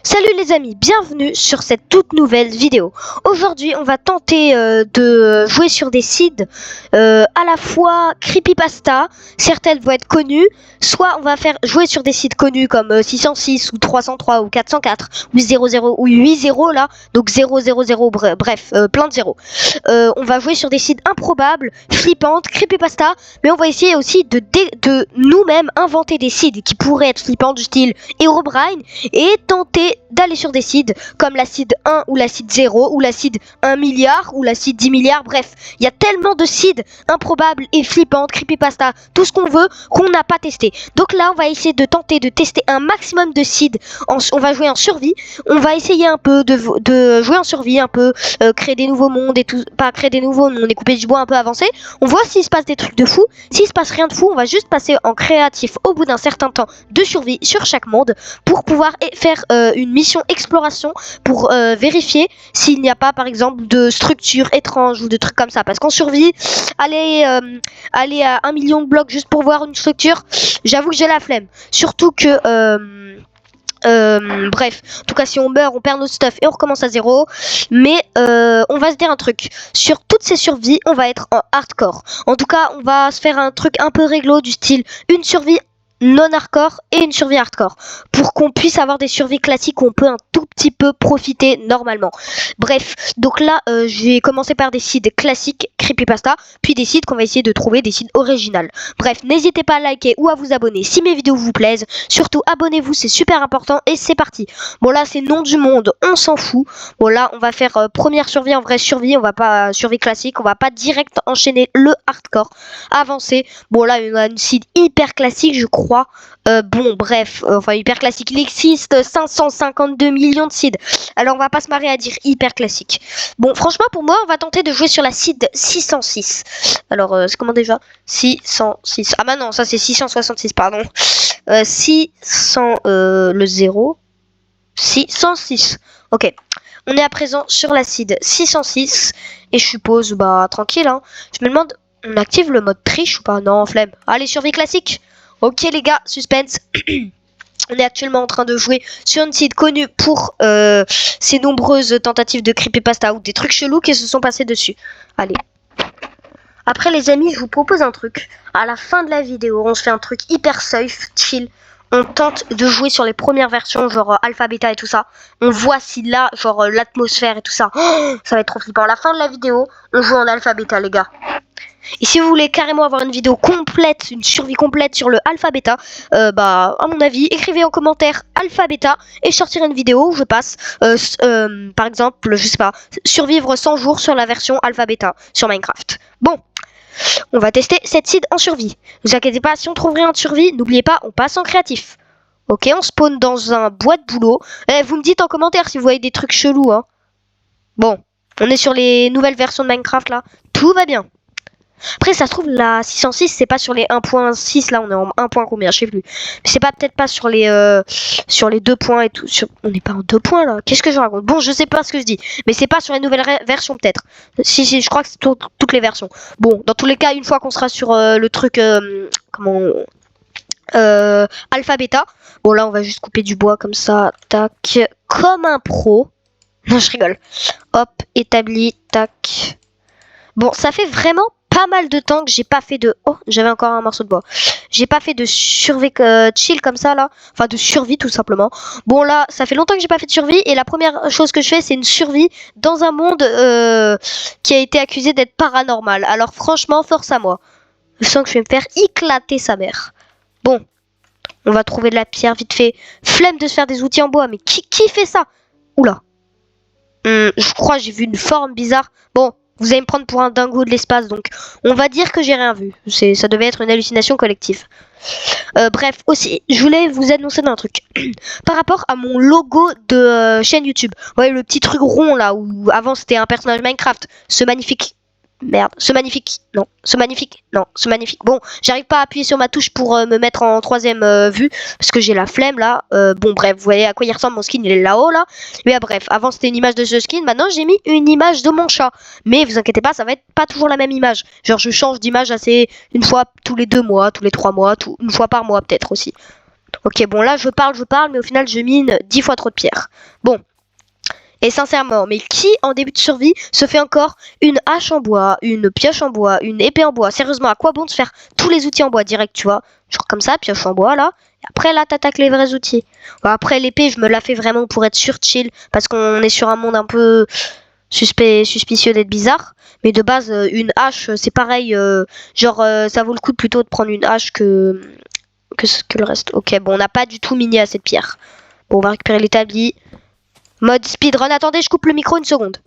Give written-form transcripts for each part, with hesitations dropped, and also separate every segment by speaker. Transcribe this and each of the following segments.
Speaker 1: Salut les amis, bienvenue sur cette toute nouvelle vidéo. Aujourd'hui on va tenter de jouer sur des seeds à la fois creepypasta, certaines vont être connues, soit on va faire jouer sur des seeds connus comme 606 ou 303 ou 404 ou 00 ou 80 là, donc 000, bref, plein de zéros. On va jouer sur des seeds improbables, flippantes, creepypasta, mais on va essayer aussi de nous-mêmes inventer des seeds qui pourraient être flippants du style Herobrine et tenter d'aller sur des seeds comme la seed 1 ou la seed 0 ou la seed 1 milliard ou la seed 10 milliards, bref, il y a tellement de seeds improbables et flippantes, creepypasta, tout ce qu'on veut qu'on n'a pas testé. Donc là on va essayer de tenter de tester un maximum de seeds, on va jouer en survie, on va essayer un peu de jouer en survie, un peu créer des nouveaux mondes et tout, pas créer des nouveaux, on est coupé du bois un peu avancé, on voit s'il se passe des trucs de fou, s'il se passe rien de fou, on va juste passer en créatif au bout d'un certain temps de survie sur chaque monde pour pouvoir faire une mission exploration pour vérifier s'il n'y a pas par exemple de structures étranges ou de trucs comme ça, parce qu'en survie aller à 1 million de blocs juste pour voir une structure, j'avoue que j'ai la flemme, surtout que bref, en tout cas si on meurt on perd notre stuff et on recommence à zéro. Mais on va se dire un truc, sur toutes ces survies on va être en hardcore. En tout cas on va se faire un truc un peu réglo du style une survie non hardcore et une survie hardcore pour qu'on puisse avoir des survies classiques où on peut un tout petit peu profiter normalement. Bref, donc là je vais commencer par des seeds classiques creepypasta, puis des seeds qu'on va essayer de trouver des seeds originales. Bref, n'hésitez pas à liker ou à vous abonner si mes vidéos vous plaisent, surtout abonnez-vous, c'est super important. Et c'est parti. Bon là c'est nom du monde, on s'en fout. Bon là on va faire première survie, en vraie survie, on va pas survie classique, on va pas direct enchaîner le hardcore avancé. Bon là il y a une seed hyper classique je crois. Bon bref, enfin hyper classique, il existe 552 millions de seeds, alors on va pas se marrer à dire hyper classique. Bon franchement pour moi on va tenter de jouer sur la seed 606. Alors c'est comment déjà 606, ah bah non ça c'est 666 pardon, 600 le 0 606. Ok, on est à présent sur la seed 606 et je suppose bah tranquille hein. Je me demande, on active le mode triche ou pas? Non, flemme. Allez, survie classique. Ok les gars, suspense. On est actuellement en train de jouer sur une seed connue pour ces nombreuses tentatives de creepypasta ou des trucs chelous qui se sont passés dessus. Allez. Après les amis, je vous propose un truc. À la fin de la vidéo, on se fait un truc hyper safe, chill. On tente de jouer sur les premières versions, genre alpha, bêta et tout ça. On voit si là, genre l'atmosphère et tout ça. Oh, ça va être trop flippant. À la fin de la vidéo, on joue en alpha, bêta les gars. Et si vous voulez carrément avoir une vidéo complète, une survie complète sur le alpha bêta, bah à mon avis, écrivez en commentaire alpha bêta et je sortirai une vidéo où je passe, par exemple, je sais pas, survivre 100 jours sur la version alpha bêta sur Minecraft. Bon, on va tester cette seed en survie. Ne vous inquiétez pas, si on trouve rien de survie, n'oubliez pas, on passe en créatif. Ok, on spawn dans un bois de boulot. Vous me dites en commentaire si vous voyez des trucs chelous, hein. Bon, on est sur les nouvelles versions de Minecraft là, tout va bien. Après ça se trouve la 606 c'est pas sur les 1.6, là on est en 1. Combien je sais plus. C'est pas peut-être pas sur les 2 points et tout. On n'est pas en 2 points là. Qu'est-ce que je raconte? Bon je sais pas ce que je dis. Mais c'est pas sur les nouvelles versions peut-être. Si je crois que c'est toutes les versions. Bon dans tous les cas une fois qu'on sera sur le truc alpha bêta. Bon là on va juste couper du bois comme ça. Tac. Comme un pro. Non je rigole. Hop établi. Tac. Bon ça fait vraiment pas mal de temps que j'ai pas fait de... Oh, j'avais encore un morceau de bois. J'ai pas fait de survie chill comme ça là. Enfin de survie tout simplement. Bon là, ça fait longtemps que j'ai pas fait de survie. Et la première chose que je fais c'est une survie dans un monde qui a été accusé d'être paranormal. Alors franchement, force à moi. Je sens que je vais me faire éclater sa mère. Bon, on va trouver de la pierre vite fait. Flemme de se faire des outils en bois. Mais qui fait ça? Oula. Je crois j'ai vu une forme bizarre. Bon. Vous allez me prendre pour un dingo de l'espace, donc on va dire que j'ai rien vu. Ça devait être une hallucination collective. Bref, aussi, je voulais vous annoncer d'un truc. Par rapport à mon logo de chaîne YouTube. Vous voyez le petit truc rond là, où avant c'était un personnage Minecraft. Ce magnifique... Merde, ce magnifique, non, ce magnifique, non, ce magnifique. Bon, j'arrive pas à appuyer sur ma touche pour me mettre en troisième vue, parce que j'ai la flemme là. Bon bref, vous voyez à quoi il ressemble mon skin, il est là-haut là. Mais bref, avant c'était une image de ce skin, maintenant j'ai mis une image de mon chat. Mais vous inquiétez pas, ça va être pas toujours la même image. Genre je change d'image assez une fois tous les 2 mois, tous les 3 mois, une fois par mois peut-être aussi. Ok, bon là je parle, mais au final je mine 10 fois trop de pierres. Bon. Et sincèrement, mais qui en début de survie se fait encore une hache en bois, une pioche en bois, une épée en bois? Sérieusement, à quoi bon de faire tous les outils en bois direct, tu vois? Genre comme ça, pioche en bois là. Et après là, t'attaques les vrais outils. Bon, après l'épée, je me la fais vraiment pour être sûr chill, parce qu'on est sur un monde un peu suspicieux d'être bizarre. Mais de base, une hache, c'est pareil. Ça vaut le coup plutôt de prendre une hache que le reste. Ok, bon, on n'a pas du tout miné assez de pierres. Bon, on va récupérer l'établi. Mode speedrun. Attendez, je coupe le micro une seconde.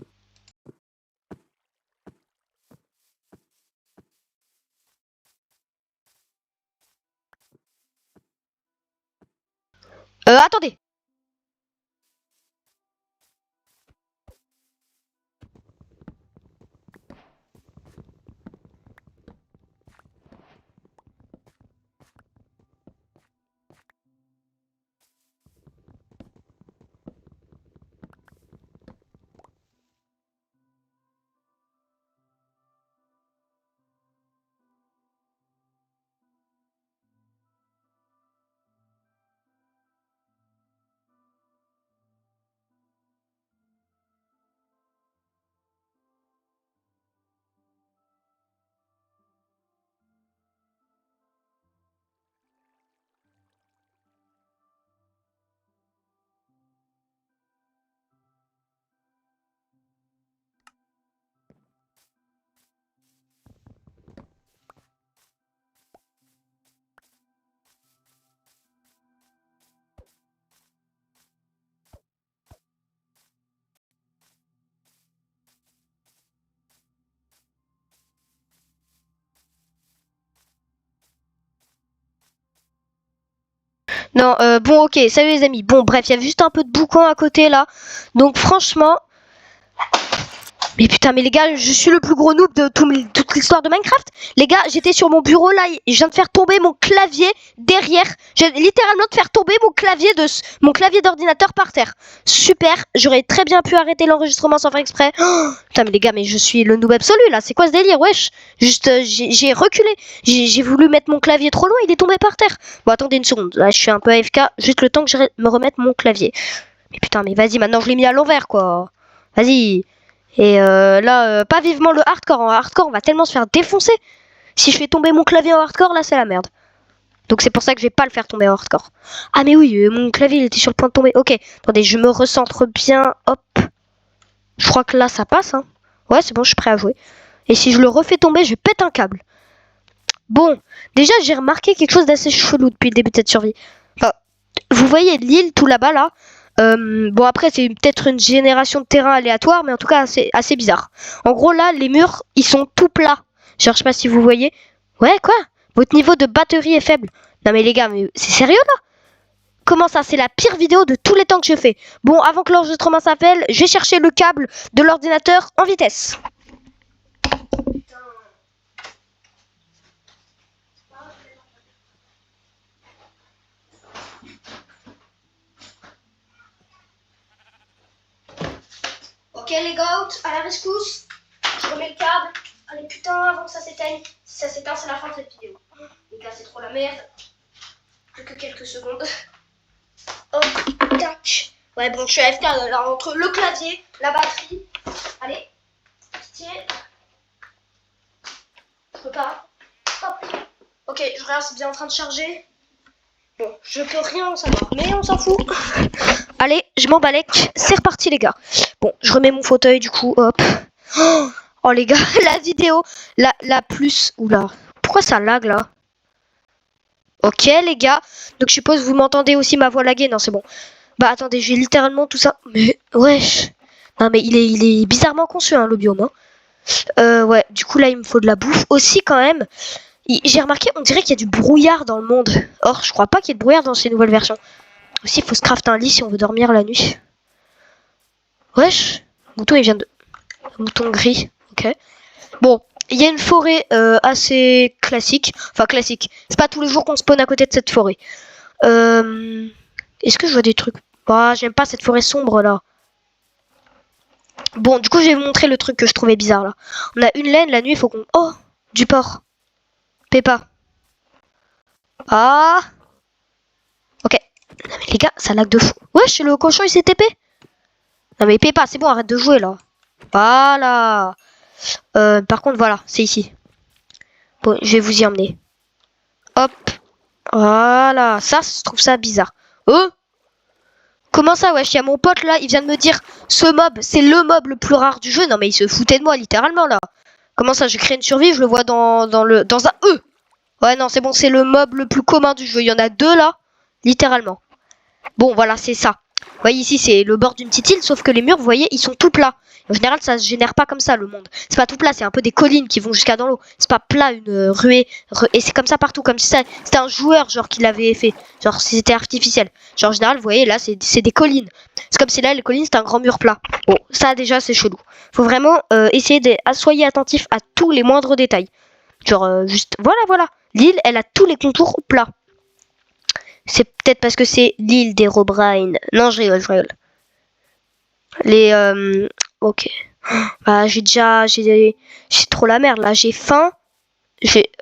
Speaker 1: Attendez. Non, bon, ok, salut les amis. Bon, bref, il y avait juste un peu de boucan à côté là. Donc, franchement. Mais putain, mais les gars, je suis le plus gros noob de toute l'histoire de Minecraft. Les gars, j'étais sur mon bureau là et je viens de faire tomber mon clavier derrière. J'ai littéralement de faire tomber mon clavier d'ordinateur par terre. Super, j'aurais très bien pu arrêter l'enregistrement sans faire exprès. Oh, putain, mais les gars, mais je suis le noob absolu là. C'est quoi ce délire, wesh? Juste, j'ai reculé. J'ai voulu mettre mon clavier trop loin, il est tombé par terre. Bon, attendez une seconde. Là, je suis un peu AFK. Juste le temps que je me remette mon clavier. Mais putain, mais vas-y, maintenant je l'ai mis à l'envers quoi. Vas-y. Et là, pas vivement le hardcore. En hardcore, on va tellement se faire défoncer. Si je fais tomber mon clavier en hardcore, là, c'est la merde. Donc c'est pour ça que je vais pas le faire tomber en hardcore. Ah mais oui, mon clavier, il était sur le point de tomber. Ok, attendez, je me recentre bien. Hop. Je crois que là, ça passe. Hein. Ouais, c'est bon, je suis prêt à jouer. Et si je le refais tomber, je pète un câble. Bon, déjà, j'ai remarqué quelque chose d'assez chelou depuis le début de cette survie. Enfin, vous voyez l'île tout là-bas, là, bon après c'est peut-être une génération de terrain aléatoire, mais en tout cas c'est assez bizarre. En gros là les murs ils sont tout plats. Genre je sais pas si vous voyez. Ouais quoi? Votre niveau de batterie est faible. Non mais les gars, mais c'est sérieux là? Comment ça? C'est la pire vidéo de tous les temps que je fais. Bon avant que l'enregistrement s'appelle, je vais chercher le câble de l'ordinateur en vitesse. Ok les gars, à la rescousse. Je remets le câble. Allez putain, avant que ça s'éteigne. Si ça s'éteint, c'est la fin de cette vidéo. Les gars, c'est trop la merde. Plus que quelques secondes. Hop, tac. Ouais, bon, je suis AFK là, entre le clavier, la batterie. Allez, tiens. Je peux pas. Hop. Ok, je regarde, c'est bien en train de charger. Bon, je peux rien en savoir, mais on s'en fout. Allez, je m'embalèque. C'est reparti, les gars. Bon, je remets mon fauteuil, du coup, hop. Oh, les gars, la vidéo, la plus... Oula, pourquoi ça lag, là? Ok, les gars. Donc, je suppose que vous m'entendez aussi ma voix laguer. Non, c'est bon. Bah, attendez, j'ai littéralement tout ça. Mais, wesh. Non, mais il est bizarrement conçu, hein, le biome. Hein. Ouais, du coup, là, il me faut de la bouffe aussi, quand même. J'ai remarqué, on dirait qu'il y a du brouillard dans le monde. Or, je crois pas qu'il y ait de brouillard dans ces nouvelles versions. Aussi, il faut se crafter un lit si on veut dormir la nuit. Wesh. Le mouton, il vient de... Le mouton gris. Ok. Bon, il y a une forêt assez classique. Enfin, classique. C'est pas tous les jours qu'on spawn à côté de cette forêt. Est-ce que je vois des trucs? Bah, j'aime pas cette forêt sombre, là. Bon, du coup, je vais vous montrer le truc que je trouvais bizarre, là. On a une laine, la nuit, il faut qu'on... Oh, du porc. Peppa. Ah. Non mais les gars, ça lag de fou. Wesh, le cochon il s'est TP. Non mais il paye pas, c'est bon, arrête de jouer là. Voilà. Par contre, voilà, c'est ici. Bon, je vais vous y emmener. Hop. Voilà, ça, je trouve ça bizarre. Oh, comment ça, wesh, il y a mon pote là, il vient de me dire, ce mob, c'est le mob le plus rare du jeu. Non mais il se foutait de moi, littéralement là. Comment ça, je crée une survie, je le vois dans un E. Ouais, non, c'est bon, c'est le mob le plus commun du jeu. Il y en a deux là, littéralement. Bon, voilà, c'est ça. Vous voyez ici, c'est le bord d'une petite île, sauf que les murs, vous voyez, ils sont tout plats. En général, ça se génère pas comme ça, le monde. C'est pas tout plat, c'est un peu des collines qui vont jusqu'à dans l'eau. C'est pas plat, une ruée. Et c'est comme ça partout, comme si c'était un joueur, genre, qui l'avait fait. Genre, si c'était artificiel. Genre, en général, vous voyez, là, c'est des collines. C'est comme si là, les collines, c'était un grand mur plat. Bon, ça, déjà, c'est chelou. Faut vraiment essayer de... soyez attentif à tous les moindres détails. Genre, juste... Voilà. L'île, elle a tous les contours plats. C'est peut-être parce que c'est l'île des Robrine. Non, je rigole. Ok. Bah, j'ai trop la merde, là. J'ai faim.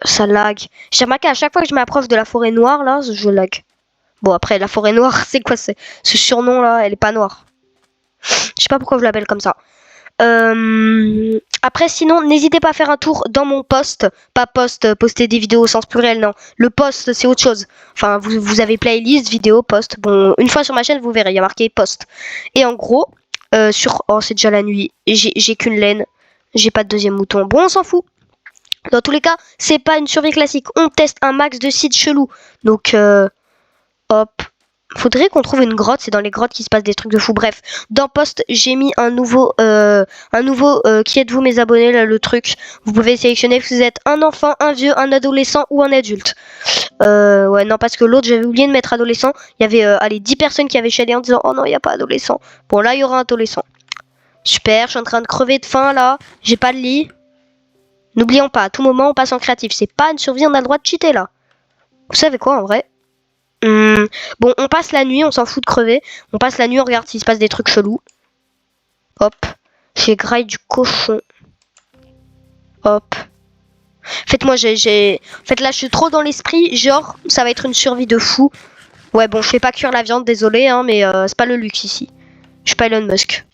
Speaker 1: Ça lag. J'ai remarqué à chaque fois que je m'approche de la forêt noire, là, je lag. Bon, après, la forêt noire, c'est quoi? Ce surnom, là, elle est pas noire. Je sais pas pourquoi je l'appelle comme ça. Après, sinon, n'hésitez pas à faire un tour dans mon post. Pas post, poster des vidéos au sens pluriel, non. Le post, c'est autre chose. Enfin, vous avez playlist, vidéo, post. Bon, une fois sur ma chaîne, vous verrez, il y a marqué post. Et en gros, Oh, c'est déjà la nuit. J'ai qu'une laine. J'ai pas de deuxième mouton. Bon, on s'en fout. Dans tous les cas, c'est pas une survie classique. On teste un max de sites chelous. Donc, hop. Faudrait qu'on trouve une grotte, c'est dans les grottes qu'il se passe des trucs de fou. Bref, dans post, j'ai mis un nouveau qui êtes-vous mes abonnés, là, le truc. Vous pouvez sélectionner si vous êtes un enfant, un vieux, un adolescent ou un adulte. Ouais, non, parce que l'autre, j'avais oublié de mettre adolescent. Il y avait, allez, 10 personnes qui avaient chialé en disant, oh non, il n'y a pas adolescent. Bon, là, il y aura un adolescent. Super, je suis en train de crever de faim, là. J'ai pas de lit. N'oublions pas, à tout moment, on passe en créatif. C'est pas une survie, on a le droit de cheater, là. Vous savez quoi, en vrai? Bon, on passe la nuit, on s'en fout de crever. On passe la nuit, on regarde s'il se passe des trucs chelous. Hop. J'ai graille du cochon. Hop. Faites-moi, En fait, là, je suis trop dans l'esprit. Genre, ça va être une survie de fou. Ouais, bon, je fais pas cuire la viande, désolé, hein, mais c'est pas le luxe ici. Je suis pas Elon Musk.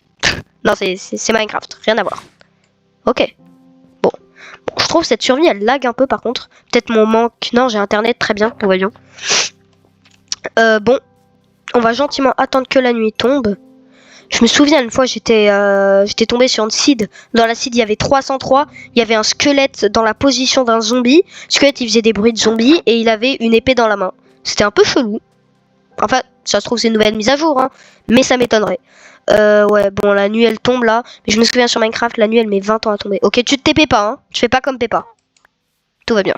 Speaker 1: Non, c'est Minecraft, rien à voir. Ok. Bon, je trouve cette survie, elle lag un peu, par contre. Peut-être mon manque... Non, j'ai internet, très bien, nous voyons. Bon, on va gentiment attendre que la nuit tombe. Je me souviens une fois j'étais tombé sur une seed. Dans la seed il y avait 303. Il y avait un squelette dans la position d'un zombie. Le squelette il faisait des bruits de zombie et il avait une épée dans la main. C'était un peu chelou. Enfin ça se trouve c'est une nouvelle mise à jour hein. Mais ça m'étonnerait. Ouais bon la nuit elle tombe là. Mais je me souviens sur Minecraft la nuit elle met 20 ans à tomber. Ok tu te TP pas hein. Tu fais pas comme Peppa. Tout va bien.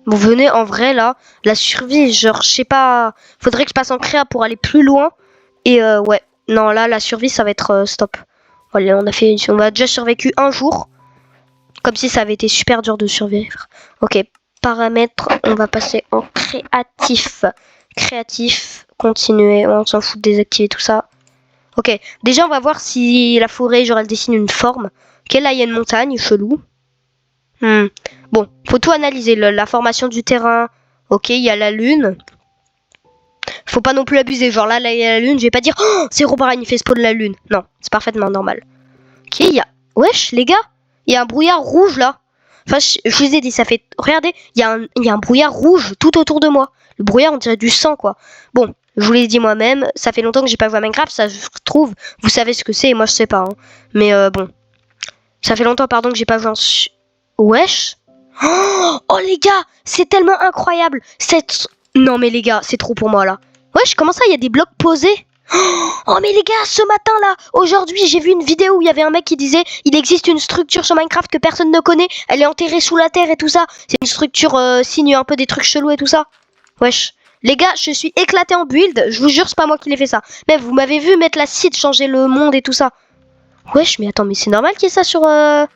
Speaker 1: Bon, venez, en vrai, là, la survie, genre, je sais pas... Faudrait que je passe en créa pour aller plus loin. Et ouais, non, là, la survie, ça va être stop. Voilà, on a déjà survécu un jour. Comme si ça avait été super dur de survivre. Ok, paramètres, on va passer en créatif. Créatif, continuer, on s'en fout de désactiver tout ça. Ok, déjà, on va voir si la forêt, genre, elle dessine une forme. Ok, là, il y a une montagne, chelou. Bon, faut tout analyser. La formation du terrain. Ok, il y a la lune. Faut pas non plus abuser. Genre là, il y a la lune. Je vais pas dire, oh, c'est Robrine, il fait spawn la lune. Non, c'est parfaitement normal. Ok, il y a... Wesh, les gars, il y a un brouillard rouge là. Enfin, je vous ai dit, ça fait... Regardez, il y a un brouillard rouge tout autour de moi. Le brouillard, on dirait du sang, quoi. Bon, je vous l'ai dit moi-même. Ça fait longtemps que j'ai pas joué à Minecraft. Ça, je trouve, vous savez ce que c'est et moi, je sais pas. Hein. Mais bon. Ça fait longtemps, pardon, que j'ai pas joué en... Wesh. Oh les gars, c'est tellement incroyable. Non mais les gars, c'est trop pour moi là. Wesh, comment ça, il y a des blocs posés? Oh mais les gars, ce matin là, aujourd'hui j'ai vu une vidéo où il y avait un mec qui disait il existe une structure sur Minecraft que personne ne connaît, elle est enterrée sous la terre et tout ça. C'est une structure signe un peu des trucs chelous et tout ça. Wesh. Les gars, je suis éclaté en build, je vous jure c'est pas moi qui l'ai fait ça. Mais vous m'avez vu mettre la seed, changer le monde et tout ça. Wesh, mais attends, mais c'est normal qu'il y ait ça sur... Bah,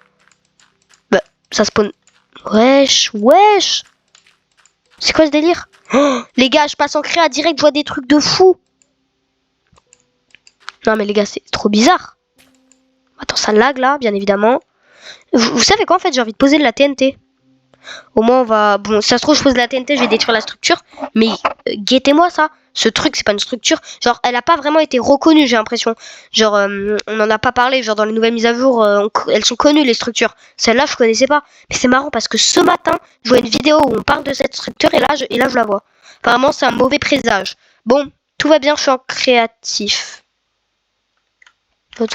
Speaker 1: ça spawn... Wesh. C'est quoi ce délire? Oh, les gars, je passe en créa direct, je vois des trucs de fou. Non mais les gars, c'est trop bizarre. Attends, ça lag là, bien évidemment. Vous savez quoi en fait, j'ai envie de poser de la TNT. Au moins, on va... Bon, ça se trouve, je pose la TNT, je vais détruire la structure. Mais guettez-moi ça. Ce truc, c'est pas une structure. Genre, elle a pas vraiment été reconnue, j'ai l'impression. Genre, on en a pas parlé. Genre, dans les nouvelles mises à jour, elles sont connues, les structures. Celle-là, je connaissais pas. Mais c'est marrant parce que ce matin, je vois une vidéo où on parle de cette structure et là, je la vois. Apparemment, c'est un mauvais présage. Bon, tout va bien, je suis en créatif.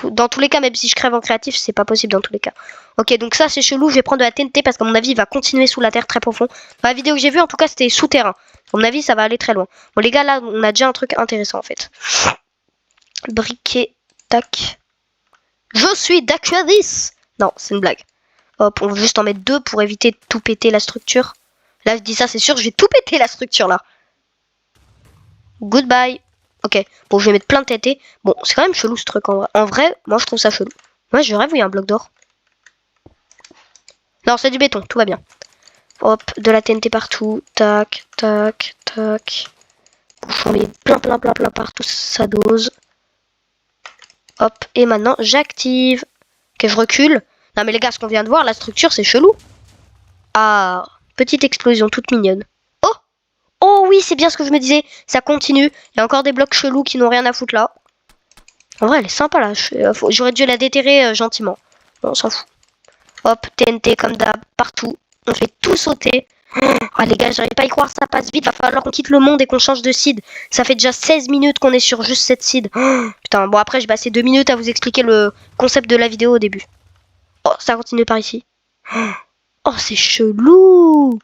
Speaker 1: Dans tous les cas, même si je crève en créatif, c'est pas possible dans tous les cas. Ok, donc ça c'est chelou, je vais prendre de la TNT parce qu'à mon avis il va continuer sous la terre très profond. Dans la vidéo que j'ai vue, en tout cas c'était souterrain. À mon avis ça va aller très loin. Bon les gars, là on a déjà un truc intéressant en fait. Briquet, tac. Je suis d'Aquadis. Non, c'est une blague. Hop, on va juste en mettre 2 pour éviter de tout péter la structure. Là je dis ça, c'est sûr, je vais tout péter la structure là. Goodbye. Ok, bon je vais mettre plein de TNT. Bon, c'est quand même chelou ce truc en vrai. En vrai, moi je trouve ça chelou. Moi je rêve où il y a un bloc d'or. Non, c'est du béton, tout va bien. Hop, de la TNT partout. Tac, tac, tac. J'en mets plein partout, ça dose. Hop, et maintenant j'active. Ok, je recule. Non mais les gars, ce qu'on vient de voir, la structure c'est chelou. Ah, petite explosion toute mignonne. Oh, oh oui, c'est bien ce que je me disais. Ça continue. Il y a encore des blocs chelous qui n'ont rien à foutre là. En vrai, elle est sympa là. J'aurais dû la déterrer gentiment. Bon, on s'en fout. Hop, TNT comme d'hab, partout. On fait tout sauter. Oh les gars, j'arrive pas à y croire, ça passe vite. Va falloir qu'on quitte le monde et qu'on change de seed. Ça fait déjà 16 minutes qu'on est sur juste cette seed. Putain, bon après, j'ai passé 2 minutes à vous expliquer le concept de la vidéo au début. Oh, ça continue par ici. Oh, c'est chelou.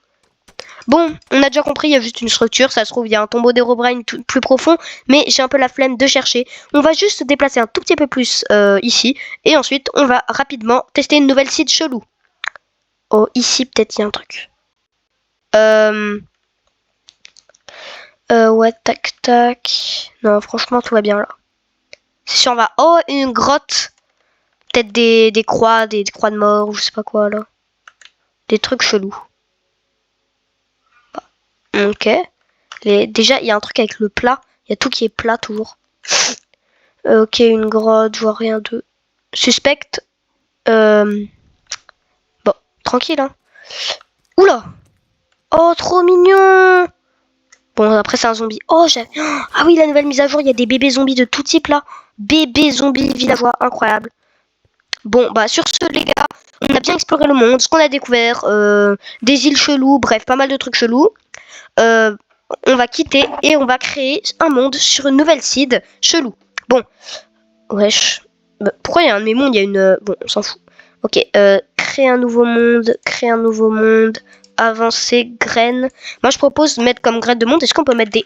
Speaker 1: Bon, on a déjà compris, il y a juste une structure. Ça se trouve, il y a un tombeau d'Herobrine plus profond. Mais j'ai un peu la flemme de chercher. On va juste se déplacer un tout petit peu plus ici. Et ensuite, on va rapidement tester une nouvelle seed chelou. Oh, ici, peut-être il y a un truc. Ouais, tac, tac. Non, franchement, tout va bien là. C'est sûr, on va... Oh, une grotte. Peut-être des croix, des croix de mort, ou je sais pas quoi, là. Des trucs chelous. Ok. Déjà, il y a un truc avec le plat. Il y a tout qui est plat, toujours. Ok, une grotte, je vois rien de... Suspecte. Bon, tranquille, hein. Oula. Oh, trop mignon. Bon, après, c'est un zombie. Oh, ah oui, la nouvelle mise à jour, il y a des bébés zombies de tout type, là. Bébés zombies, villageois, incroyable. Bon, bah, sur ce, les gars, on a bien exploré le monde, ce qu'on a découvert, des îles cheloues, bref, pas mal de trucs chelous. On va quitter et on va créer un monde sur une nouvelle seed chelou. Bon, wesh. Bah, pourquoi il y a un de mes mondes, il y a une... Bon, on s'en fout. Ok, créer un nouveau monde, avancer, graines. Moi, je propose de mettre comme graine de monde. Est-ce qu'on peut mettre des...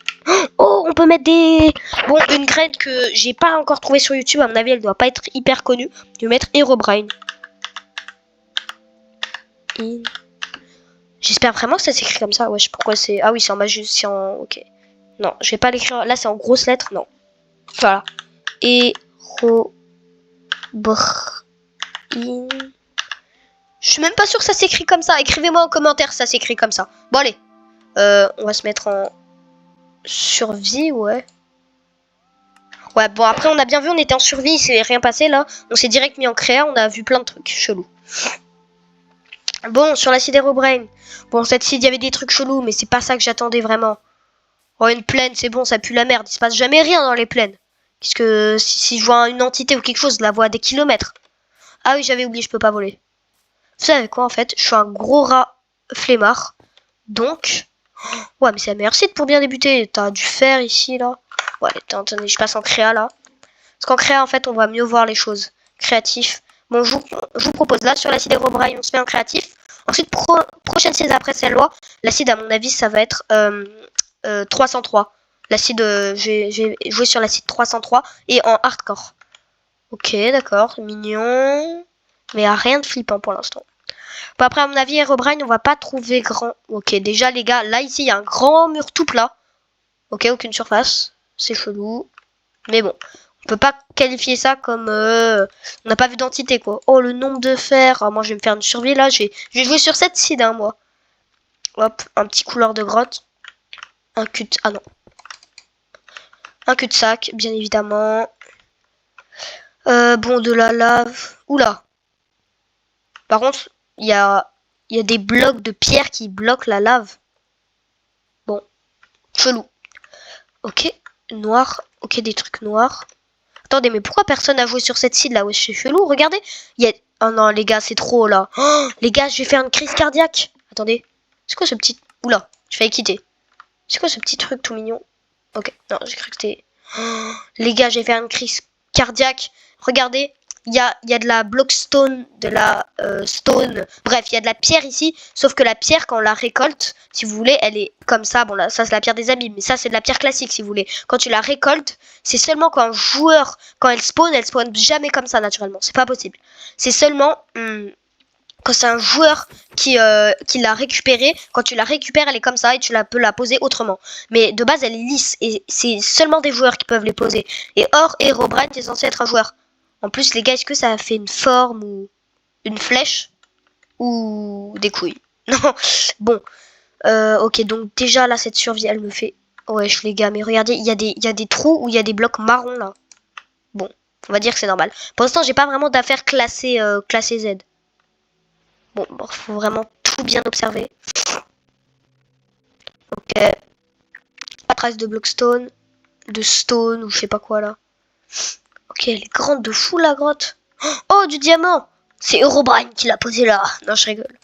Speaker 1: Oh, on peut mettre des... Bon, une graine que j'ai pas encore trouvée sur YouTube. À mon avis, elle doit pas être hyper connue. Je vais mettre Herobrine. J'espère vraiment que ça s'écrit comme ça. Wesh, pourquoi c'est... Ah oui, c'est en majuscule, c'est en... Ok. Non, je vais pas l'écrire. Là, c'est en grosses lettres. Non. Voilà. Herobrine. Je suis même pas sûre que ça s'écrit comme ça. Écrivez-moi en commentaire si ça s'écrit comme ça. Bon, allez. On va se mettre en survie, ouais. Ouais, bon, après, on a bien vu, on était en survie, il s'est rien passé, là. On s'est direct mis en créa, on a vu plein de trucs chelous. Bon, sur la seed Herobrine. Bon, cette seed, il y avait des trucs chelous, mais c'est pas ça que j'attendais vraiment. Oh, une plaine, c'est bon, ça pue la merde. Il se passe jamais rien dans les plaines. Qu'est-ce que... Si je vois une entité ou quelque chose, je la vois à des kilomètres. Ah oui, j'avais oublié, je peux pas voler. Vous savez quoi, en fait? Je suis un gros rat flemmard. Donc... Ouais, mais c'est la meilleure site pour bien débuter. T'as du fer ici, là. Ouais, attendez, je passe en créa, là. Parce qu'en créa, en fait, on va mieux voir les choses. Créatif. Bon, je vous propose là, sur la seed Herobrine, on se met en créatif. Ensuite, prochaine seed après celle-là, la seed, à mon avis, ça va être 303. La seed, j'ai joué sur la seed 303 et en hardcore. Ok, d'accord, mignon. Mais il n'y a rien de flippant pour l'instant. Bon, après, à mon avis, Herobrine, on va pas trouver grand. Ok, déjà, les gars, là, ici, il y a un grand mur tout plat. Ok, aucune surface. C'est chelou. Mais bon, on peut pas qualifier ça comme... on n'a pas vu d'entité, quoi. Oh, le nombre de fer. Ah, moi, je vais me faire une survie, là. Je vais jouer sur cette seed, hein, moi. Hop, un petit couloir de grotte. Un cul... Ah, non. Un cul-de-sac, bien évidemment. Bon, de la lave. Oula. Par contre, il y a Il y a des blocs de pierre qui bloquent la lave. Bon, chelou. Ok, noir. Ok, des trucs noirs. Attendez, mais pourquoi personne n'a joué sur cette seed là? Ouais, c'est chelou, regardez. Il y a... Oh non, les gars, c'est trop là. Oh, les gars, je vais faire une crise cardiaque. Attendez. C'est quoi ce petit... Oula, je vais quitter. C'est quoi ce petit truc tout mignon? Ok, non, j'ai cru que c'était... Oh, les gars, je vais faire une crise cardiaque. Regardez. Il y a de la blockstone, de la stone. Bref, il y a de la pierre ici. Sauf que la pierre, quand on la récolte, si vous voulez, elle est comme ça. Bon, là, ça, c'est la pierre des abîmes. Mais ça, c'est de la pierre classique, si vous voulez. Quand tu la récoltes, c'est seulement quand un joueur, quand elle spawn jamais comme ça, naturellement. C'est pas possible. C'est seulement quand c'est un joueur qui l'a récupérée. Quand tu la récupères, elle est comme ça et tu peux la poser autrement. Mais de base, elle est lisse. Et c'est seulement des joueurs qui peuvent les poser. Et or, Herobrine est censé être un joueur. En plus, les gars, est-ce que ça a fait une forme ou une flèche ou des couilles? Non. Bon. Ok, donc déjà, là, cette survie, elle me fait... Wesh, les gars, mais regardez, il y a des trous où il y a des blocs marrons, là. Bon, on va dire que c'est normal. Pour l'instant, j'ai pas vraiment d'affaires classées Z. Bon, faut vraiment tout bien observer. Ok. Pas trace de blockstone, de stone ou je sais pas quoi, là. Ok, elle est grande de fou la grotte. Oh, du diamant. C'est Herobrine qui l'a posé là. Non, je rigole.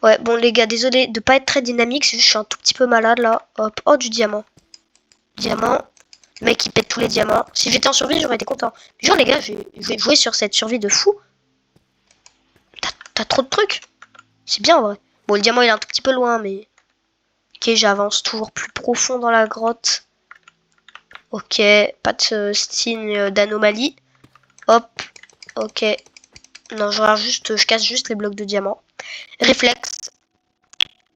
Speaker 1: Ouais, bon les gars, désolé de pas être très dynamique. C'est juste que je suis un tout petit peu malade là. Hop. Oh, du diamant. Diamant. Le mec il pète tous les diamants. Si j'étais en survie, j'aurais été content. Genre les gars, je vais jouer sur cette survie de fou. T'as trop de trucs. C'est bien en vrai. Bon, le diamant il est un tout petit peu loin, mais... Ok, j'avance toujours plus profond dans la grotte. Ok, pas de signe d'anomalie. Hop, ok. Non, je casse juste les blocs de diamant. Réflexe.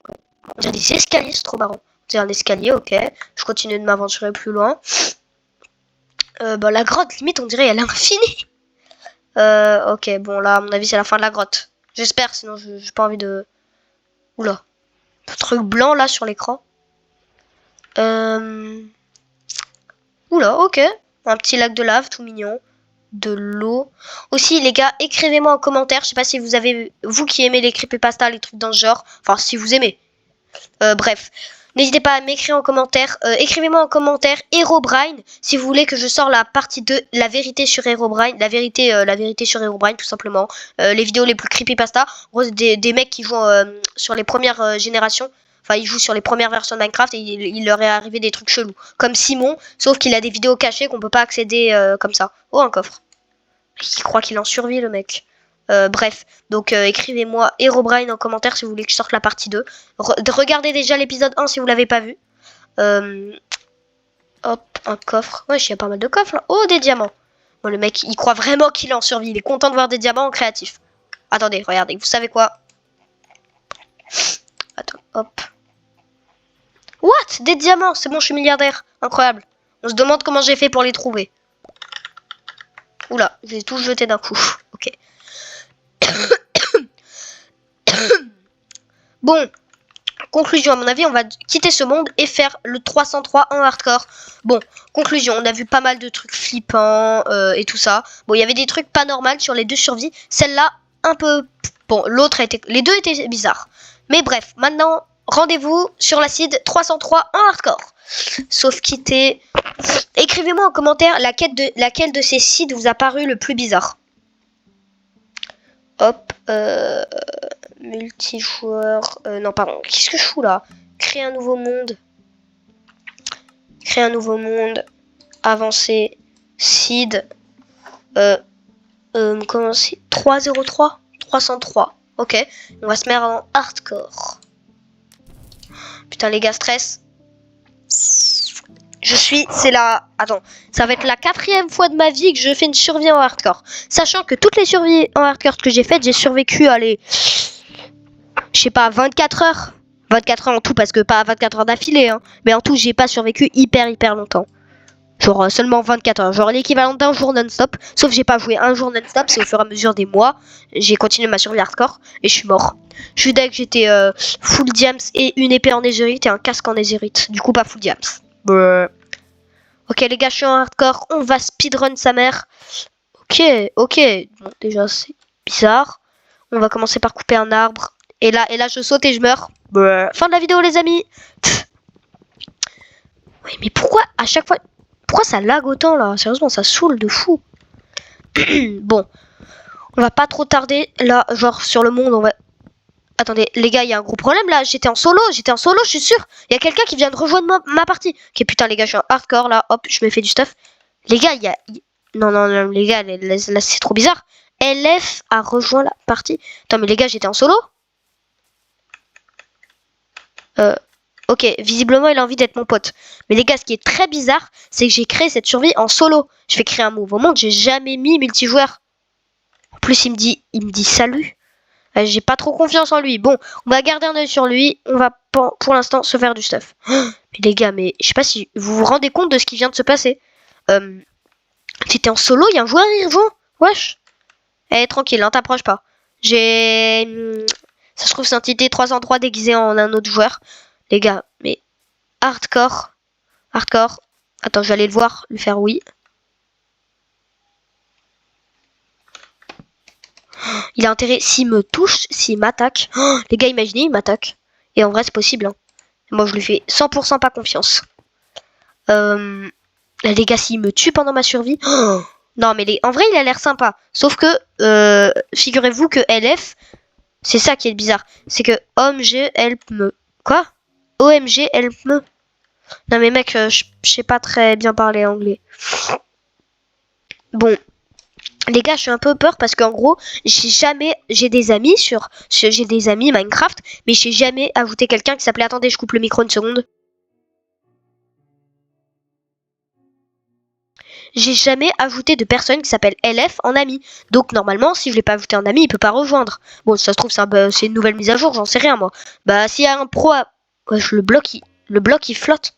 Speaker 1: On dirait des escaliers, c'est trop marrant. C'est un escalier, ok. Je continue de m'aventurer plus loin. Bah, la grotte, limite, on dirait elle est infinie. Ok, bon, là, à mon avis, c'est la fin de la grotte. J'espère, sinon, j'ai pas envie de... Oula. Un truc blanc, là, sur l'écran. Oula, ok. Un petit lac de lave, tout mignon. De l'eau. Aussi, les gars, écrivez-moi en commentaire. Je sais pas si vous avez... Vous qui aimez les creepypasta, les trucs dans ce genre. Enfin, si vous aimez. Bref. N'hésitez pas à m'écrire en commentaire. Écrivez-moi en commentaire Herobrine. Si vous voulez que je sors la partie 2. La vérité sur Herobrine. La vérité sur Herobrine, tout simplement. Les vidéos les plus creepypasta. Des mecs qui jouent sur les premières générations. Enfin, ils jouent sur les premières versions de Minecraft et il leur est arrivé des trucs chelous. Comme Simon, sauf qu'il a des vidéos cachées qu'on peut pas accéder comme ça. Oh, un coffre. Il croit qu'il en survit, le mec. Bref, donc écrivez-moi Herobrine en commentaire si vous voulez que je sorte la partie 2. Regardez déjà l'épisode 1 si vous l'avez pas vu. Hop, un coffre. Ouais, il y a pas mal de coffres là. Oh, des diamants. Bon, le mec, il croit vraiment qu'il est en survie. Il est content de voir des diamants en créatif. Attendez, regardez, vous savez quoi? Attends, hop. What? Des diamants? C'est bon, je suis milliardaire. Incroyable. On se demande comment j'ai fait pour les trouver. Oula, je vais tout jeter d'un coup. Ok. Bon, conclusion, à mon avis, on va quitter ce monde et faire le 303 en hardcore. Bon, conclusion, on a vu pas mal de trucs flippants et tout ça. Bon, il y avait des trucs pas normaux sur les deux survies. Celle-là, un peu... Bon, l'autre était... Les deux étaient bizarres. Mais bref, maintenant, rendez-vous sur la seed 303 en hardcore. Sauf quitter... Écrivez-moi en commentaire laquelle de ces seeds vous a paru le plus bizarre. Hop, multijoueur, non pardon, qu'est-ce que je fous là? Créer un nouveau monde. Créer un nouveau monde. Avancer. Seed. Comment c'est? 303 303. Ok, on va se mettre en hardcore. Putain les gars, stress. Attends, ça va être la 4e fois de ma vie que je fais une survie en hardcore. Sachant que toutes les survies en hardcore que j'ai faites, j'ai survécu, allez, je sais pas, 24 heures. 24 heures en tout, parce que pas 24 heures d'affilée, hein. Mais en tout, j'ai pas survécu hyper longtemps. Genre seulement 24 heures. Genre l'équivalent d'un jour non-stop. Sauf que j'ai pas joué un jour non-stop, c'est au fur et à mesure des mois. J'ai continué ma survie hardcore et je suis mort. Je suis deck, j'étais full diams et une épée en netherite et un casque en netherite. Du coup, pas full diams. Ok les gars, je suis en hardcore, on va speedrun sa mère. Ok, bon déjà c'est bizarre. On va commencer par couper un arbre. Et là, je saute et je meurs. Fin de la vidéo, les amis. Oui, mais pourquoi à chaque fois... Pourquoi ça lag autant, là? Sérieusement, ça saoule de fou. Bon. On va pas trop tarder. Là, genre, sur le monde, on va... Attendez, les gars, il y a un gros problème, là. J'étais en solo, je suis sûr. Il y a quelqu'un qui vient de rejoindre ma partie. Ok, putain, les gars, je suis en hardcore, là. Hop, je me fais du stuff. Les gars, il y a... Non, les gars, là, c'est trop bizarre. LF a rejoint la partie. Attends, mais les gars, j'étais en solo. Ok, visiblement, il a envie d'être mon pote. Mais les gars, ce qui est très bizarre, c'est que j'ai créé cette survie en solo. Je vais créer un nouveau monde, j'ai jamais mis multijoueur. En plus, il me dit salut. J'ai pas trop confiance en lui. Bon, on va garder un œil sur lui. On va pour l'instant se faire du stuff. Mais les gars, mais je sais pas si vous vous rendez compte de ce qui vient de se passer. T'étais en solo, il y a un joueur, il rejoint. Wesh. Eh, tranquille, hein, t'approches pas. Ça se trouve, c'est un TT 303 déguisé en un autre joueur. Les gars, mais hardcore. Hardcore. Attends, je vais aller le voir, lui faire oui. Il a intérêt, s'il me touche, s'il m'attaque. Oh, les gars, imaginez, il m'attaque. Et en vrai, c'est possible. Hein. Moi, je lui fais 100% pas confiance. Là, les gars, s'il me tue pendant ma survie... Oh, non, mais en vrai, il a l'air sympa. Sauf que, figurez-vous que LF, c'est ça qui est bizarre. C'est que OMG help me. Quoi? OMG help me. Non, mais mec, je sais pas très bien parler anglais. Bon. Les gars, je suis un peu peur parce qu'en gros, j'ai des amis j'ai des amis Minecraft, mais j'ai jamais ajouté quelqu'un qui s'appelait... Attendez, je coupe le micro une seconde. J'ai jamais ajouté de personne qui s'appelle LF en ami. Donc normalement, si je l'ai pas ajouté en ami, il peut pas rejoindre. Bon, ça se trouve, c'est une nouvelle mise à jour, j'en sais rien moi. Bah, s'il y a un pro Wesh, le bloc il flotte.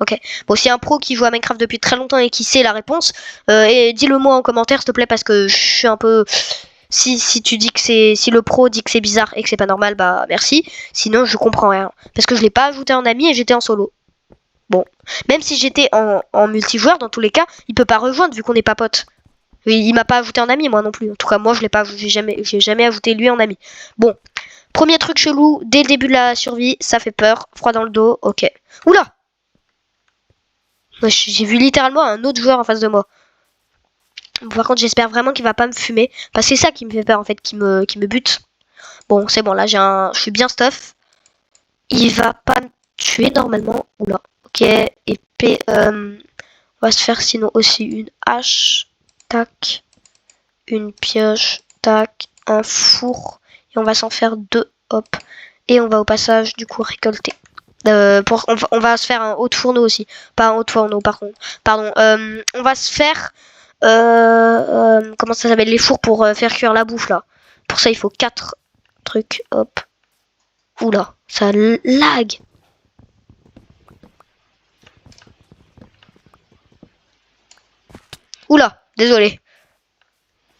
Speaker 1: Ok. Bon, s'il y a un pro qui joue à Minecraft depuis très longtemps et qui sait la réponse, et dis-le moi en commentaire s'il te plaît parce que je suis un peu... Si tu dis que si le pro dit que c'est bizarre et que c'est pas normal, bah merci. Sinon je comprends rien. Parce que je l'ai pas ajouté en ami et j'étais en solo. Bon. Même si j'étais en multijoueur, dans tous les cas, il peut pas rejoindre vu qu'on n'est pas potes. Il m'a pas ajouté en ami moi non plus. En tout cas moi je l'ai pas, j'ai jamais ajouté lui en ami. Bon. Premier truc chelou, dès le début de la survie, ça fait peur. Froid dans le dos, ok. Oula! J'ai vu littéralement un autre joueur en face de moi. Par contre, j'espère vraiment qu'il va pas me fumer. Parce que c'est ça qui me fait peur, en fait, qui me bute. Bon, c'est bon, là, je suis bien stuff. Il va pas me tuer, normalement. Oula, ok. Épée, on va se faire sinon aussi une hache. Tac. Une pioche. Tac. Un four. Et on va s'en faire 2. Hop. Et on va au passage, du coup, récolter. On va se faire un haut de fourneau aussi. Pas un haut de fourneau, par contre. Pardon. On va se faire... comment ça s'appelle? Les fours pour faire cuire la bouffe, là. Pour ça, il faut 4 trucs. Hop. Oula, ça lag. Oula, désolé.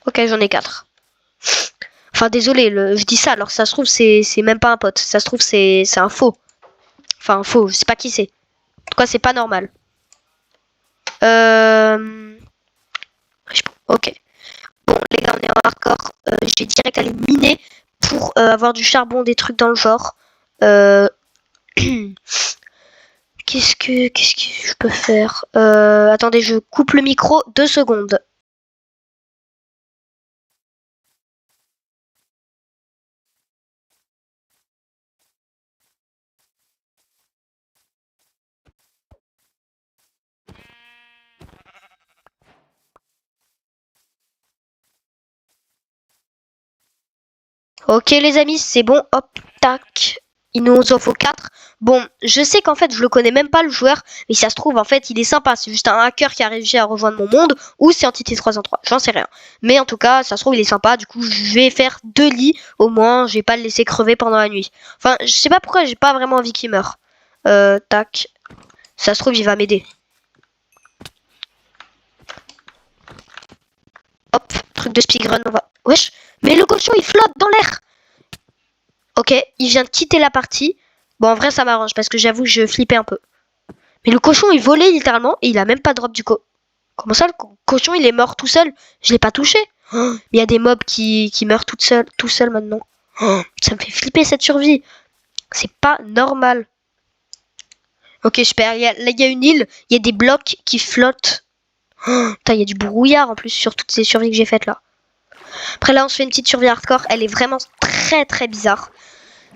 Speaker 1: Ok, j'en ai 4. Enfin, désolé, je dis ça, alors ça se trouve, c'est même pas un pote. Ça se trouve, c'est un faux. Enfin, faux, je sais pas qui c'est. En tout cas, c'est pas normal. Ok. Bon, les gars, on est en hardcore. J'ai direct allé miner pour avoir du charbon, des trucs dans le genre. Qu'est-ce que je peux faire? Attendez, je coupe le micro 2 secondes. Ok les amis, c'est bon, hop, tac. Il nous en faut 4. Bon, je sais qu'en fait, je le connais même pas le joueur, mais ça se trouve, en fait, il est sympa. C'est juste un hacker qui a réussi à rejoindre mon monde, ou c'est Entité 303, j'en sais rien. Mais en tout cas, ça se trouve, il est sympa. Du coup, je vais faire 2 lits, au moins, je vais pas le laisser crever pendant la nuit. Enfin, je sais pas pourquoi, j'ai pas vraiment envie qu'il meure. Tac. Ça se trouve, il va m'aider. Hop, truc de speedrun, on va... Wesh, mais le cochon, il flotte dans l'air. Ok, il vient de quitter la partie. Bon, en vrai, ça m'arrange parce que j'avoue que je flippais un peu. Mais le cochon, il volait littéralement et il a même pas drop du Comment ça, le cochon, il est mort tout seul? Je l'ai pas touché. Oh, il y a des mobs qui meurent tout seuls maintenant. Oh, ça me fait flipper cette survie. C'est pas normal. Ok, super. Là, il y a une île. Il y a des blocs qui flottent. Oh, putain, il y a du brouillard en plus sur toutes ces survies que j'ai faites là. Après là, on se fait une petite survie hardcore. Elle est vraiment très très bizarre.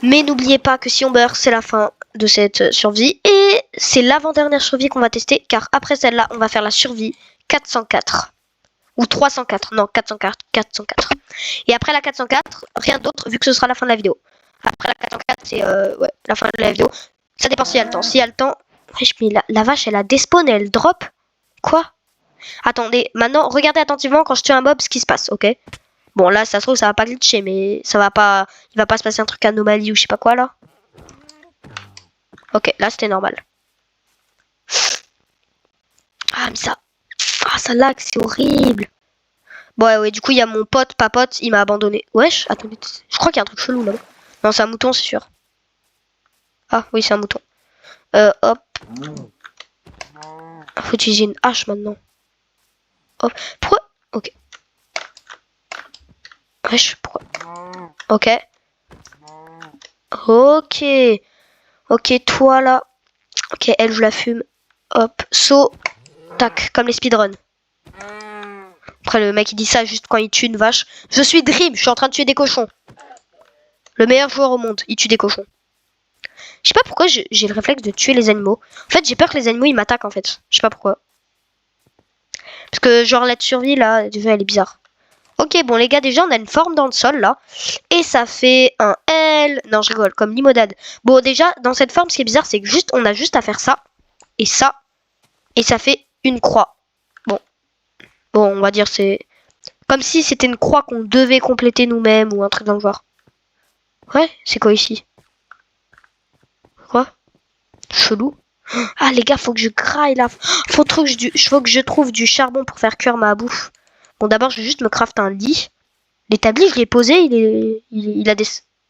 Speaker 1: Mais n'oubliez pas que si on meurt, c'est la fin de cette survie. Et c'est l'avant-dernière survie qu'on va tester. Car après celle-là, on va faire la survie 404. Ou 304. Non, 404. 404. Et après la 404, rien d'autre vu que ce sera la fin de la vidéo. Après la 404, c'est ouais, la fin de la vidéo. Ça dépend s'il y a le temps. S'il y a le temps... Wesh, mais la vache, elle a despawn et elle drop. Quoi? Attendez, maintenant, regardez attentivement quand je tue un mob ce qui se passe, ok? Bon, là, ça se trouve, ça va pas glitcher, mais ça va pas... Il va pas se passer un truc anomalie ou je sais pas quoi, là. Ok, là, c'était normal. Ah, mais ça... Ah, ça lag, c'est horrible. Bon, ouais, du coup, il y a mon pote, papote, il m'a abandonné. Wesh, attendez, je crois qu'il y a un truc chelou, là. Non, c'est un mouton, c'est sûr. Ah, oui, c'est un mouton. Hop. Faut utiliser une hache, maintenant. Hop. Pourquoi? Ok. Wesh, pourquoi? Ok. Ok. Ok, toi là. Ok, elle, je la fume. Hop, saut. Tac, comme les speedruns. Après, le mec, il dit ça juste quand il tue une vache. Je suis Dream, je suis en train de tuer des cochons. Le meilleur joueur au monde, il tue des cochons. Je sais pas pourquoi j'ai le réflexe de tuer les animaux. En fait, j'ai peur que les animaux, ils m'attaquent, en fait. Je sais pas pourquoi. Parce que, genre, la survie, là, déjà, elle est bizarre. Ok, bon, les gars, déjà, on a une forme dans le sol, là. Et ça fait un L. Non, je rigole, comme limonade. Bon, déjà, dans cette forme, ce qui est bizarre, c'est que juste, on a juste à faire ça. Et ça. Et ça fait une croix. Bon. Bon, on va dire, c'est... Comme si c'était une croix qu'on devait compléter nous-mêmes ou un truc dans le genre. Ouais, c'est quoi ici? Quoi? Chelou. Ah, les gars, faut que je graille, là. Faut que je trouve du charbon pour faire cuire ma bouffe. Bon, d'abord, je vais juste me craft un lit. L'établi, je l'ai posé, il a des...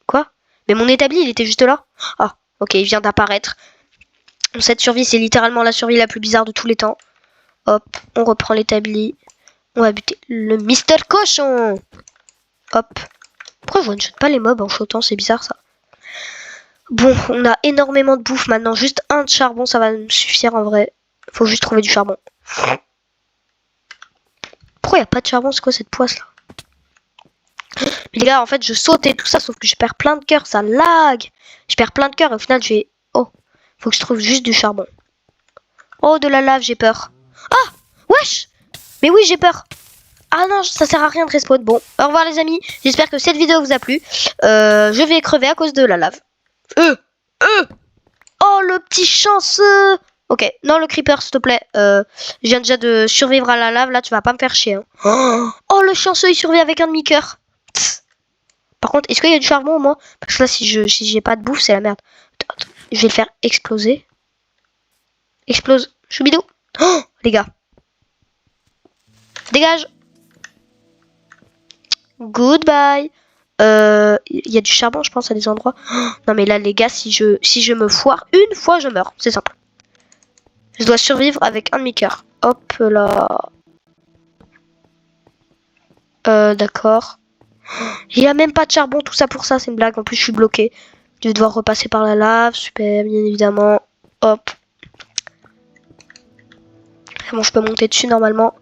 Speaker 1: Quoi? Mais mon établi, il était juste là? Ah, ok, il vient d'apparaître. Cette survie, c'est littéralement la survie la plus bizarre de tous les temps. Hop, on reprend l'établi. On va buter le Mister Cochon. Hop. Pourquoi je one-shot pas les mobs en shotant? C'est bizarre, ça. Bon, on a énormément de bouffe maintenant. Juste un de charbon, ça va me suffire en vrai. Faut juste trouver du charbon. Pourquoi il n'y a pas de charbon? C'est quoi cette poisse là? Mais les gars, en fait, je saute et tout ça, sauf que je perds plein de cœur, ça lag. Je perds plein de cœur et au final, je vais... Oh, faut que je trouve juste du charbon. Oh, de la lave, j'ai peur. Ah, wesh. Mais oui, j'ai peur. Ah non, ça sert à rien de respawn. Bon, au revoir les amis. J'espère que cette vidéo vous a plu. Je vais crever à cause de la lave. Oh, le petit chanceux. Ok, non, le creeper, s'il te plaît. Je viens déjà de survivre à la lave. Là, tu vas pas me faire chier. Hein. Oh, le chanceux, il survit avec un demi-cœur. Par contre, est-ce qu'il y a du charbon au moins? Parce que là, si j'ai pas de bouffe, c'est la merde. Attends, je vais le faire exploser. Explose. Choubidou. Oh, les gars. Dégage. Goodbye. Il y a du charbon, je pense, à des endroits. Oh, non, mais là, les gars, si je me foire une fois, je meurs. C'est simple. Je dois survivre avec un demi-cœur. Hop là. D'accord. Il n'y a même pas de charbon, tout ça pour ça, c'est une blague. En plus, je suis bloqué. Je vais devoir repasser par la lave. Super, bien évidemment. Hop. Bon, je peux monter dessus normalement.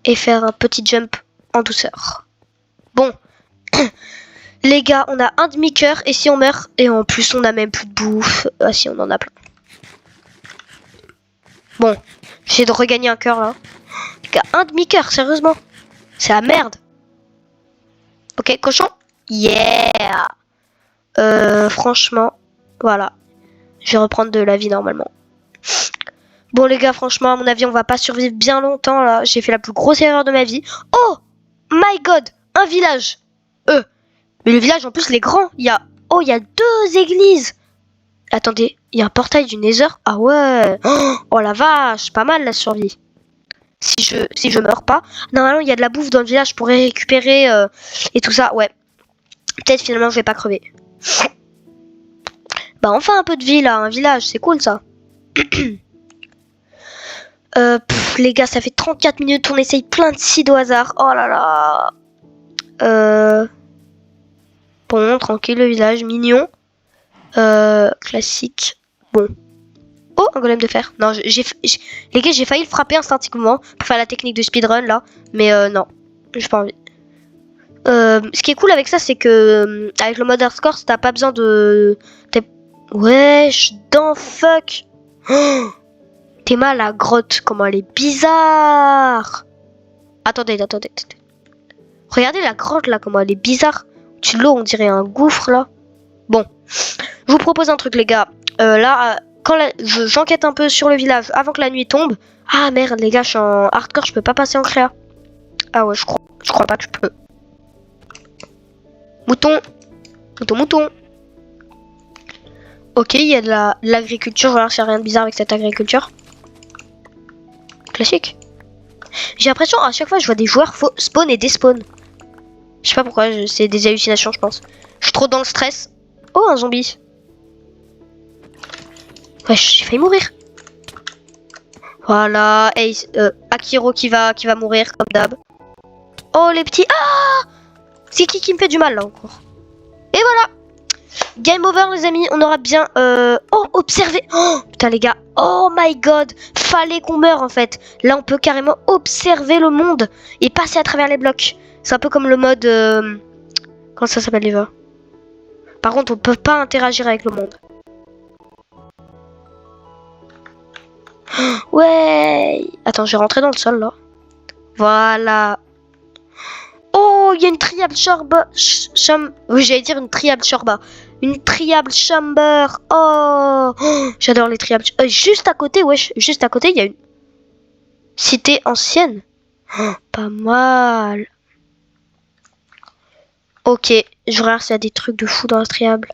Speaker 1: Et faire un petit jump en douceur. Bon. Les gars, on a un demi-cœur. Et si on meurt, et en plus, on a même plus de bouffe. Ah si, on en a plein. Bon. J'essaie de regagner un cœur là. Les gars, un demi-cœur, sérieusement. C'est la merde. Ok, cochon. Yeah. Franchement, voilà. Je vais reprendre de la vie normalement. Bon les gars, franchement, à mon avis, on va pas survivre bien longtemps là. J'ai fait la plus grosse erreur de ma vie. Oh my god, un village. Mais le village en plus, il est grand. Il y a 2 églises. Attendez, il y a un portail du Nether. Ah ouais. Oh la vache, pas mal la survie. Si je meurs pas. Normalement, il y a de la bouffe dans le village pour récupérer et tout ça. Ouais. Peut-être finalement, je vais pas crever. Bah enfin un peu de vie là, un village, c'est cool ça. Les gars, ça fait 34 minutes, on essaye plein de seeds au hasard. Oh là là. Bon, tranquille, le village, mignon. Classique. Bon. Oh, un golem de fer. Non, les gars, j'ai failli le frapper instinctivement pour faire la technique de speedrun là. Mais non, j'ai pas envie. Ce qui est cool avec ça, c'est que avec le mode hardcore, t'as pas besoin de... Wesh, dans fuck. Oh, t'es mal la grotte, comment elle est bizarre. Attendez. Regardez la grotte là, comment elle est bizarre. Tu l'eau, on dirait un gouffre là. Bon, je vous propose un truc les gars. Là, quand j'enquête un peu sur le village avant que la nuit tombe. Ah merde les gars, je suis en hardcore, je peux pas passer en créa. Ah ouais, je crois pas que je peux. Mouton. Ok, il y a de l'agriculture. Je vais voir s'il y a rien de bizarre avec cette agriculture. Classique. J'ai l'impression à chaque fois je vois des joueurs spawn et despawn. Je sais pas pourquoi, c'est des hallucinations je pense. Je suis trop dans le stress. Oh, un zombie. Ouais, j'ai failli mourir. Voilà, hey, Akiro qui va mourir comme d'hab. Oh les petits. Ah, c'est qui me fait du mal là encore. Et voilà. Game over les amis, on aura bien... Oh, observé. Oh, putain les gars. Oh my god. Fallait qu'on meure en fait. Là on peut carrément observer le monde et passer à travers les blocs. C'est un peu comme le mode... Comment ça s'appelle les gars? Par contre on peut pas interagir avec le monde. Ouais. Attends, je vais rentrer dans le sol là. Voilà. Oh, il y a une triable shorba. Oui, j'allais dire une triable shorba. Une triable chamber. Oh, j'adore les triables. Juste à côté, wesh. Juste à côté, il y a une cité ancienne. Oh, pas mal. Ok, je regarde s'il y a des trucs de fou dans la triable.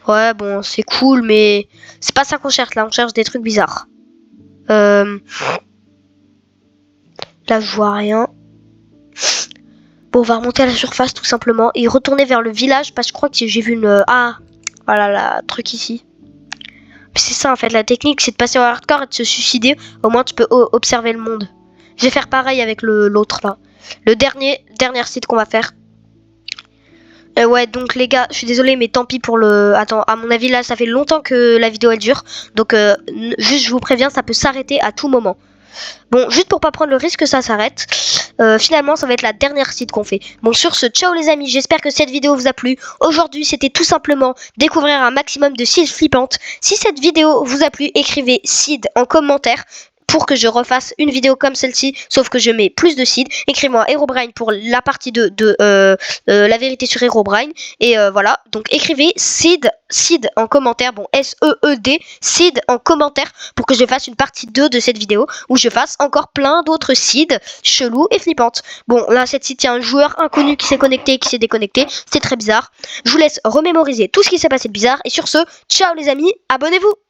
Speaker 1: Ouais, bon, c'est cool, mais c'est pas ça qu'on cherche là. On cherche des trucs bizarres. Là, je vois rien. Bon, on va remonter à la surface tout simplement et retourner vers le village parce que je crois que j'ai vu une... Ah, voilà, la truc ici. C'est ça en fait, la technique c'est de passer au hardcore et de se suicider. Au moins tu peux observer le monde. Je vais faire pareil avec l'autre là. Le dernier site qu'on va faire. Ouais, donc les gars, je suis désolée mais tant pis pour le... Attends, à mon avis là ça fait longtemps que la vidéo elle dure. Donc juste je vous préviens, ça peut s'arrêter à tout moment. Bon, juste pour pas prendre le risque que ça s'arrête, finalement ça va être la dernière site qu'on fait. Bon, sur ce, ciao les amis, j'espère que cette vidéo vous a plu. Aujourd'hui c'était tout simplement découvrir un maximum de seeds flippantes. Si cette vidéo vous a plu, écrivez seed en commentaire pour que je refasse une vidéo comme celle-ci, sauf que je mets plus de seed. Écrivez-moi Herobrine pour la partie 2 de la vérité sur Herobrine. Et voilà, donc écrivez seed en commentaire, bon S-E-E-D, seed en commentaire pour que je fasse une partie 2 de cette vidéo où je fasse encore plein d'autres seeds chelous et flippantes. Bon, là, cette site, il y a un joueur inconnu qui s'est connecté et qui s'est déconnecté. C'est très bizarre. Je vous laisse remémoriser tout ce qui s'est passé de bizarre. Et sur ce, ciao les amis, abonnez-vous!